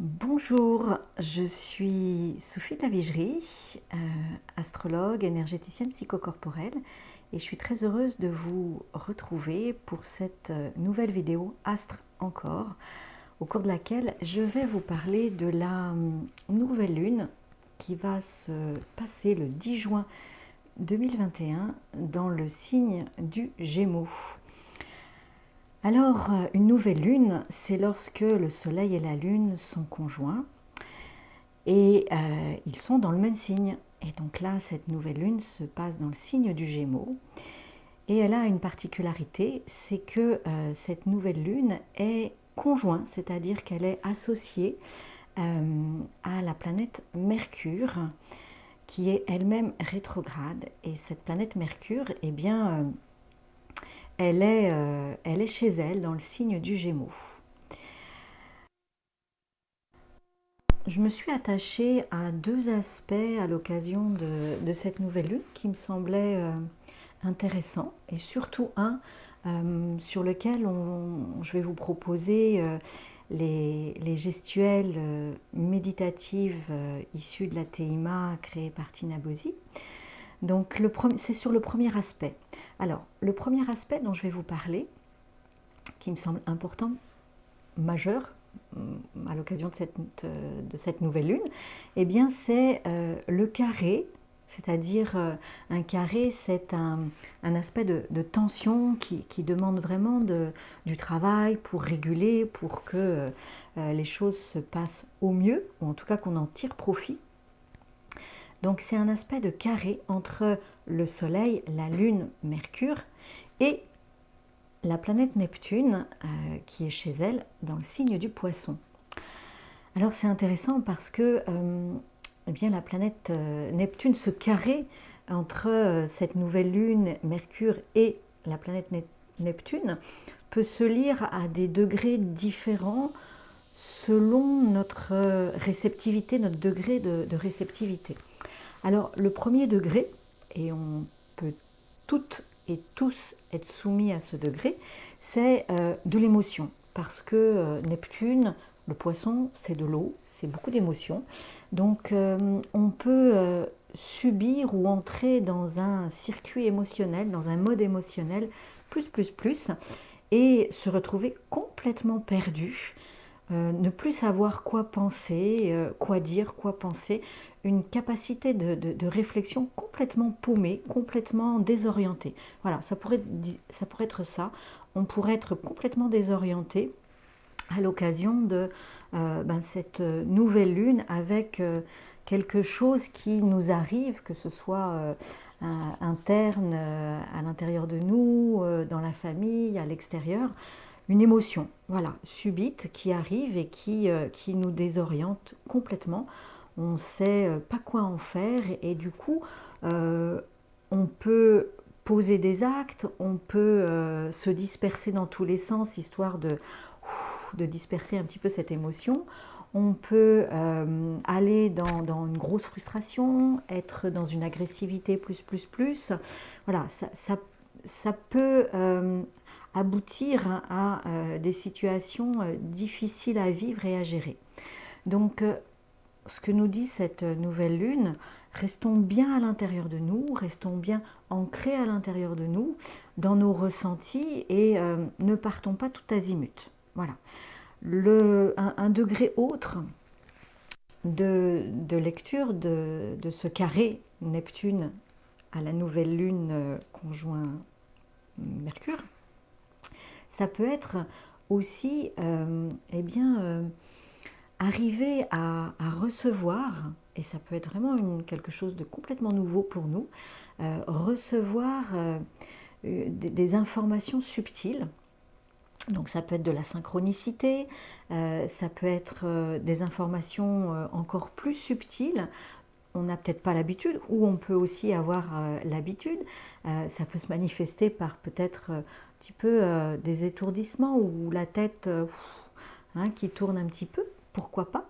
Bonjour, je suis Sophie de la Vigerie, astrologue, énergéticienne psychocorporelle, et je suis très heureuse de vous retrouver pour cette nouvelle vidéo Astre encore, au cours de laquelle je vais vous parler de la nouvelle lune qui va se passer le 10 juin 2021 dans le signe du Gémeaux. Alors, une nouvelle lune, c'est lorsque le Soleil et la Lune sont conjoints et ils sont dans le même signe. Et donc là, cette nouvelle lune se passe dans le signe du Gémeaux. Et elle a une particularité, c'est que cette nouvelle lune est conjointe, c'est-à-dire qu'elle est associée à la planète Mercure, qui est elle-même rétrograde. Et cette planète Mercure, eh bien, elle est chez elle, dans le signe du Gémeaux. Je me suis attachée à deux aspects à l'occasion de cette nouvelle lune qui me semblaient intéressants, et surtout un sur lequel je vais vous proposer les gestuels méditatives issus de la TIMA créée par Tina Bozzi. Donc c'est sur le premier aspect. Alors, le premier aspect dont je vais vous parler, qui me semble important, majeur, à l'occasion de cette nouvelle lune, eh bien c'est le carré, c'est-à-dire un carré, c'est un aspect de tension qui demande vraiment du travail pour réguler, pour que les choses se passent au mieux, ou en tout cas qu'on en tire profit. Donc c'est un aspect de carré entre le Soleil, la Lune, Mercure et la planète Neptune qui est chez elle dans le signe du Poisson. Alors c'est intéressant parce que eh bien, la planète Neptune, se carré entre cette nouvelle lune, Mercure et la planète Neptune, peut se lire à des degrés différents selon notre réceptivité, notre degré de réceptivité. Alors le premier degré, et on peut toutes et tous être soumis à ce degré, c'est de l'émotion. Parce que Neptune, le poisson, c'est de l'eau, c'est beaucoup d'émotions. Donc on peut subir ou entrer dans un circuit émotionnel, dans un mode émotionnel plus, et se retrouver complètement perdu, ne plus savoir quoi penser, quoi dire, quoi penser, une capacité de réflexion complètement paumée, complètement désorientée. Voilà, ça pourrait être ça. On pourrait être complètement désorienté à l'occasion de cette nouvelle lune avec quelque chose qui nous arrive, que ce soit interne à l'intérieur de nous, dans la famille, à l'extérieur, une émotion, voilà, subite qui arrive et qui nous désoriente complètement. On ne sait pas quoi en faire et du coup, on peut poser des actes, on peut se disperser dans tous les sens, histoire de disperser un petit peu cette émotion. On peut aller dans une grosse frustration, être dans une agressivité plus. Voilà, ça peut aboutir à des situations difficiles à vivre et à gérer. Donc, ce que nous dit cette nouvelle lune, restons bien à l'intérieur de nous, restons bien ancrés à l'intérieur de nous, dans nos ressentis, et ne partons pas tout azimut. Voilà. Un degré autre de lecture de ce carré Neptune à la nouvelle lune conjoint Mercure, ça peut être aussi eh bien, arriver à recevoir, et ça peut être vraiment quelque chose de complètement nouveau pour nous, recevoir des informations subtiles. Donc ça peut être de la synchronicité, ça peut être des informations encore plus subtiles. On n'a peut-être pas l'habitude, ou on peut aussi avoir l'habitude. Ça peut se manifester par peut-être un petit peu des étourdissements ou la tête qui tourne un petit peu, pourquoi pas.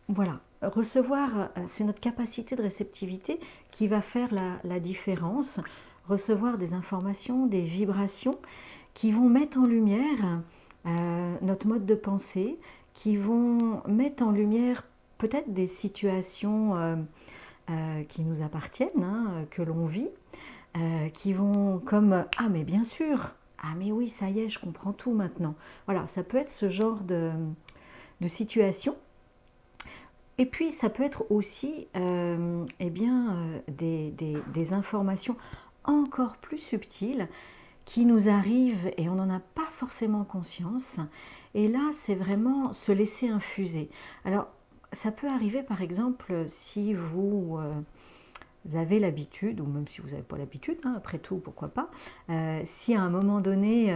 Voilà, recevoir, c'est notre capacité de réceptivité qui va faire la différence. Recevoir des informations, des vibrations qui vont mettre en lumière notre mode de pensée, qui vont mettre en lumière peut-être des situations qui nous appartiennent, hein, que l'on vit, qui vont comme « Ah mais bien sûr, ah mais oui, ça y est, je comprends tout maintenant ». Voilà, ça peut être ce genre de situation. Et puis ça peut être aussi eh bien, des informations encore plus subtiles qui nous arrivent et on n'en a pas forcément conscience. Et là, c'est vraiment se laisser infuser. Alors, ça peut arriver par exemple si vous avez l'habitude, ou même si vous n'avez pas l'habitude, hein, après tout, pourquoi pas, si à un moment donné,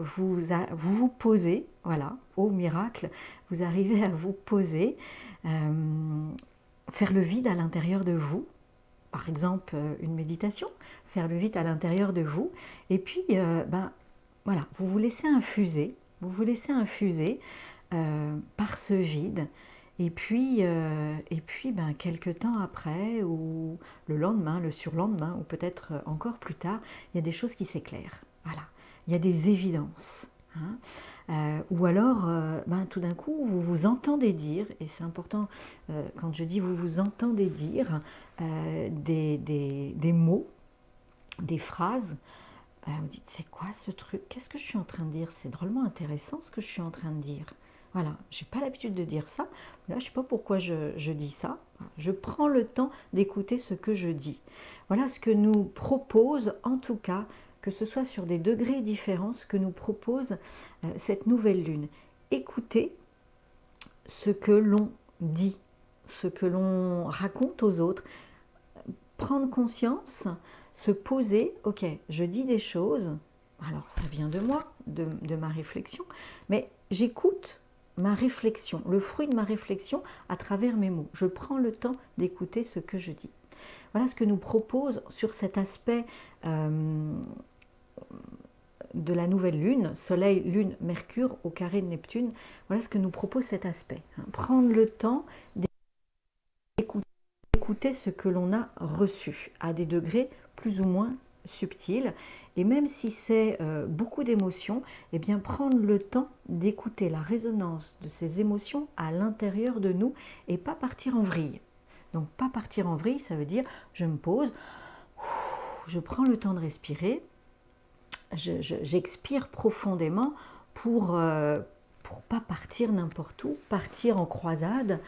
vous vous posez, voilà, au miracle, vous arrivez à vous poser, faire le vide à l'intérieur de vous, par exemple une méditation, faire le vide à l'intérieur de vous, et puis, ben, voilà, vous vous laissez infuser par ce vide, et puis ben, quelques temps après, ou le lendemain, le surlendemain, ou peut-être encore plus tard, il y a des choses qui s'éclairent. Voilà, il y a des évidences. Hein. Ou alors, ben, tout d'un coup, vous vous entendez dire, et c'est important quand je dis vous vous entendez dire des mots, des phrases. Vous dites, c'est quoi ce truc? Qu'est-ce que je suis en train de dire? C'est drôlement intéressant ce que je suis en train de dire. Voilà, j'ai pas l'habitude de dire ça. Là, je sais pas pourquoi je dis ça. Je prends le temps d'écouter ce que je dis. Voilà ce que nous propose, en tout cas, que ce soit sur des degrés différents, ce que nous propose cette nouvelle lune. Écoutez ce que l'on dit, ce que l'on raconte aux autres, prendre conscience, se poser, ok, je dis des choses, alors ça vient de moi, de ma réflexion, mais j'écoute ma réflexion, le fruit de ma réflexion à travers mes mots. Je prends le temps d'écouter ce que je dis. Voilà ce que nous propose sur cet aspect de la nouvelle lune, Soleil, Lune, Mercure au carré de Neptune. Voilà ce que nous propose cet aspect. Prendre le temps d'écouter ce que l'on a reçu à des degrés plus ou moins subtils. Et même si c'est beaucoup d'émotions, eh bien prendre le temps d'écouter la résonance de ces émotions à l'intérieur de nous et pas partir en vrille. Donc pas partir en vrille, ça veut dire je me pose, je prends le temps de respirer, j'expire profondément pour pas partir n'importe où, partir en croisade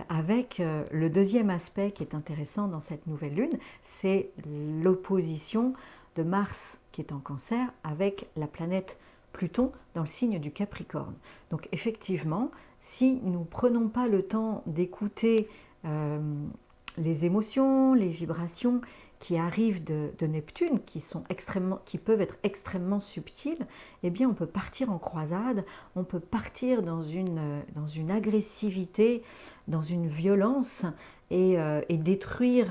avec le deuxième aspect qui est intéressant dans cette nouvelle lune, c'est l'opposition de Mars qui est en Cancer avec la planète Pluton dans le signe du Capricorne. Donc effectivement, si nous ne prenons pas le temps d'écouter les émotions, les vibrations qui arrivent de Neptune, qui peuvent être extrêmement subtiles, eh bien on peut partir en croisade, on peut partir dans une agressivité, dans une violence et détruire,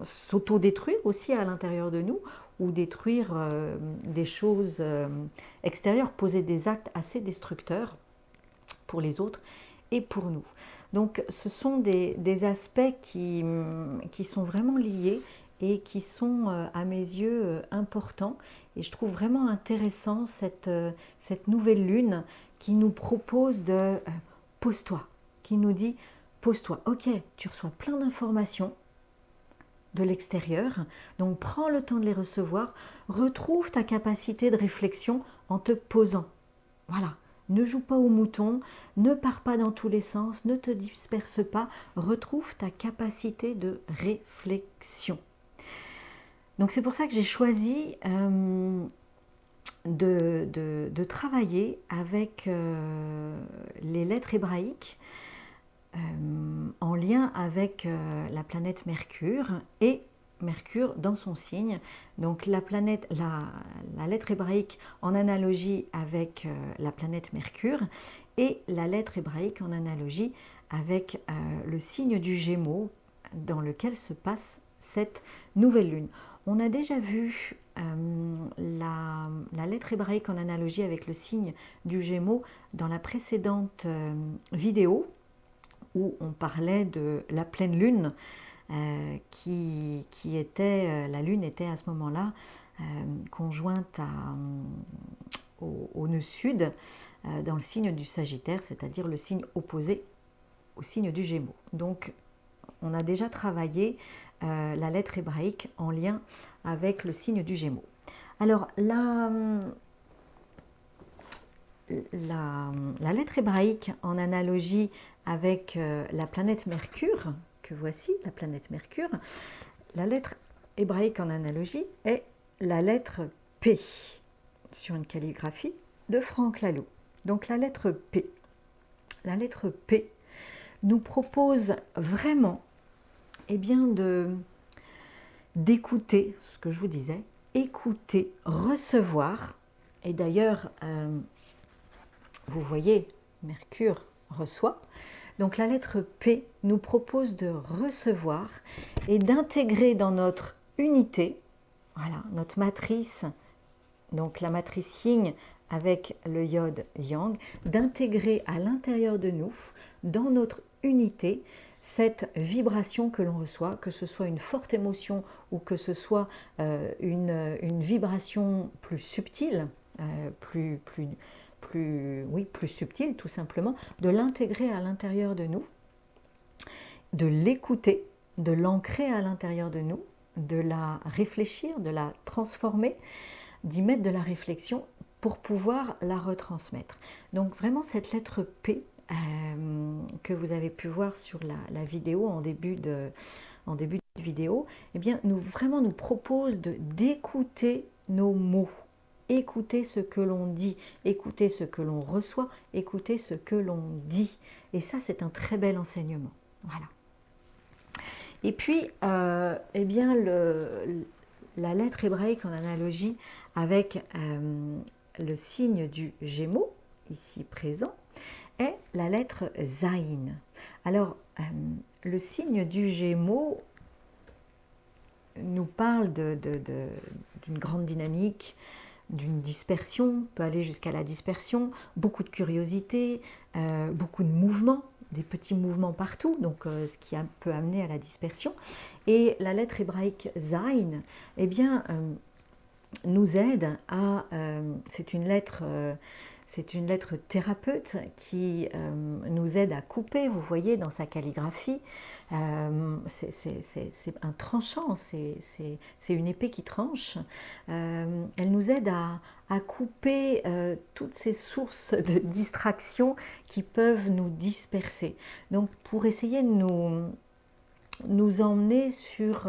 s'auto-détruire aussi à l'intérieur de nous, ou détruire des choses extérieures, poser des actes assez destructeurs pour les autres et pour nous. Donc ce sont des aspects qui sont vraiment liés et qui sont à mes yeux importants. Et je trouve vraiment intéressant cette nouvelle lune qui nous propose de pose-toi, qui nous dit pose-toi, ok, tu reçois plein d'informations de l'extérieur, donc prends le temps de les recevoir, retrouve ta capacité de réflexion en te posant. Voilà. Ne joue pas au mouton, ne pars pas dans tous les sens, ne te disperse pas, retrouve ta capacité de réflexion. Donc c'est pour ça que j'ai choisi de travailler avec les lettres hébraïques en lien avec la planète Mercure et Mercure dans son signe. Donc la lettre hébraïque en analogie avec la planète Mercure et la lettre hébraïque en analogie avec le signe du Gémeaux dans lequel se passe cette nouvelle lune. On a déjà vu la lettre hébraïque en analogie avec le signe du Gémeaux dans la précédente vidéo où on parlait de la pleine lune qui était, la lune était à ce moment-là conjointe au nœud sud, dans le signe du Sagittaire, c'est-à-dire le signe opposé au signe du Gémeaux. Donc, on a déjà travaillé la lettre hébraïque en lien avec le signe du Gémeaux. Alors, la lettre hébraïque en analogie avec la planète Mercure, que voici, la planète Mercure, la lettre hébraïque en analogie est la lettre P, sur une calligraphie de Franck Laloux. Donc la lettre P. La lettre P nous propose vraiment d'écouter, ce que je vous disais, écouter, recevoir. Et d'ailleurs, vous voyez, Mercure reçoit. Donc la lettre P nous propose de recevoir et d'intégrer dans notre unité, voilà, notre matrice, donc la matrice yin avec le iode yang, d'intégrer à l'intérieur de nous, dans notre unité, cette vibration que l'on reçoit, que ce soit une forte émotion ou que ce soit une vibration plus subtile, plus subtile tout simplement, de l'intégrer à l'intérieur de nous, de l'écouter, de l'ancrer à l'intérieur de nous, de la réfléchir, de la transformer, d'y mettre de la réflexion pour pouvoir la retransmettre. Donc vraiment cette lettre P que vous avez pu voir sur la vidéo en début de vidéo, eh bien nous propose d'écouter nos mots, écouter ce que l'on dit, écouter ce que l'on reçoit, écouter ce que l'on dit. Et ça, c'est un très bel enseignement. Voilà. Et puis, eh bien, la lettre hébraïque en analogie avec le signe du Gémeaux, ici présent, est la lettre Zayin. Alors, le signe du Gémeaux nous parle d'une grande dynamique, d'une dispersion, peut aller jusqu'à la dispersion, beaucoup de curiosité, beaucoup de mouvements, des petits mouvements partout, donc ce qui peut amener à la dispersion. Et la lettre hébraïque Zayin, eh bien, nous aide à... c'est une lettre thérapeute qui nous aide à couper, vous voyez, dans sa calligraphie. C'est un tranchant, c'est une épée qui tranche. Elle nous aide à couper toutes ces sources de distraction qui peuvent nous disperser. Donc, pour essayer de nous emmener sur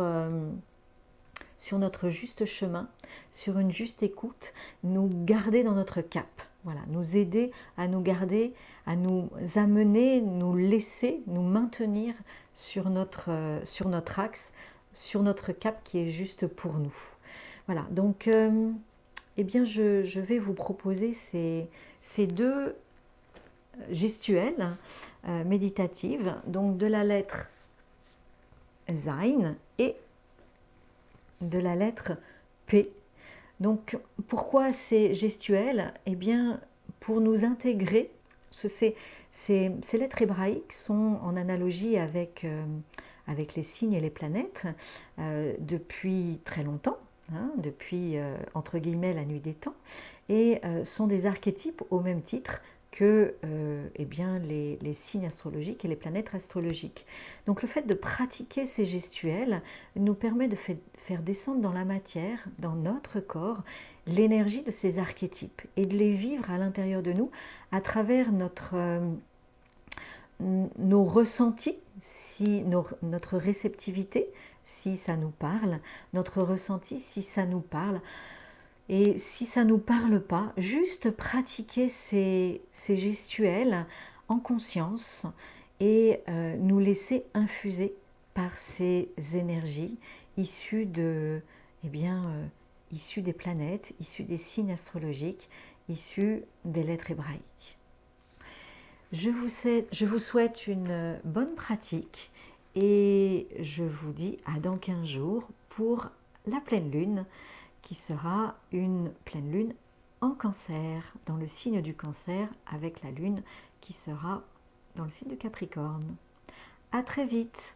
notre juste chemin, sur une juste écoute, nous garder dans notre cap. Voilà, nous aider à nous garder, à nous amener, nous laisser, nous maintenir sur notre axe, sur notre cap qui est juste pour nous. Voilà, donc eh bien je vais vous proposer ces deux gestuelles méditatives, donc de la lettre Zayin et de la lettre P. Donc, pourquoi c'est gestuel? Eh bien, pour nous intégrer, ces lettres hébraïques sont en analogie avec les signes et les planètes depuis très longtemps, hein, depuis, entre guillemets, la nuit des temps, et sont des archétypes au même titre que eh bien, les signes astrologiques et les planètes astrologiques. Donc le fait de pratiquer ces gestuels nous permet de faire descendre dans la matière, dans notre corps, l'énergie de ces archétypes et de les vivre à l'intérieur de nous à travers nos ressentis, notre réceptivité, si ça nous parle, notre ressenti, si ça nous parle. Et si ça ne nous parle pas, juste pratiquer ces gestuels en conscience et nous laisser infuser par ces énergies issues issues des planètes, issues des signes astrologiques, issues des lettres hébraïques. Je vous souhaite une bonne pratique et je vous dis à dans 15 jours pour la pleine lune, qui sera une pleine lune en Cancer, dans le signe du Cancer, avec la lune qui sera dans le signe du Capricorne. À très vite!